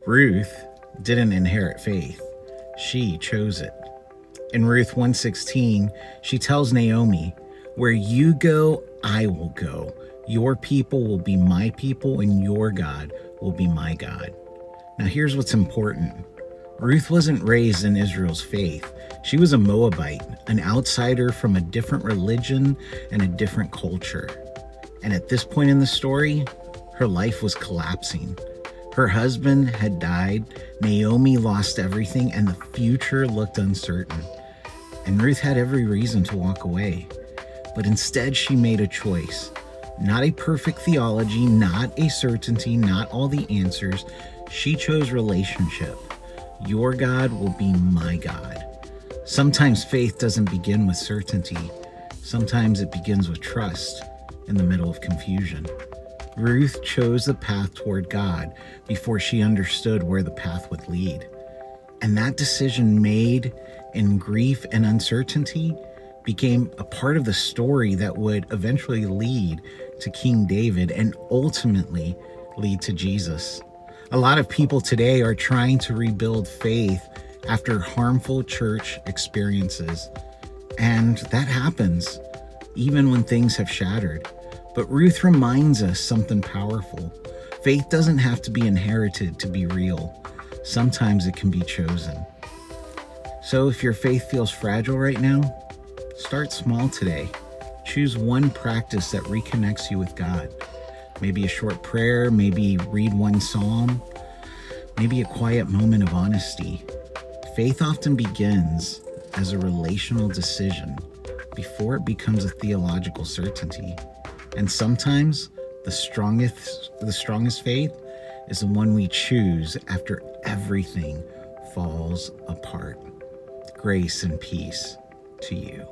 Ruth didn't inherit faith. She chose it. In Ruth 1:16, she tells Naomi, "Where you go, I will go. Your people will be my people, and your God will be my God." Now here's what's important. Ruth wasn't raised in Israel's faith. She was a Moabite, an outsider from a different religion and a different culture. And at this point in the story, her life was collapsing. Her husband had died, Naomi lost everything, and the future looked uncertain. And Ruth had every reason to walk away. But instead, she made a choice. Not a perfect theology, not a certainty, not all the answers. She chose relationship. Your God will be my God. Sometimes faith doesn't begin with certainty. Sometimes it begins with trust in the middle of confusion. Ruth chose the path toward God before she understood where the path would lead. And that decision made in grief and uncertainty became a part of the story that would eventually lead to King David and ultimately lead to Jesus. A lot of people today are trying to rebuild faith after harmful church experiences. And that happens even when things have shattered. But Ruth reminds us something powerful. Faith doesn't have to be inherited to be real. Sometimes it can be chosen. So if your faith feels fragile right now, start small today. Choose one practice that reconnects you with God. Maybe a short prayer, maybe read one psalm, maybe a quiet moment of honesty. Faith often begins as a relational decision before it becomes a theological certainty. And sometimes the strongest faith is the one we choose after everything falls apart. Grace and peace to you.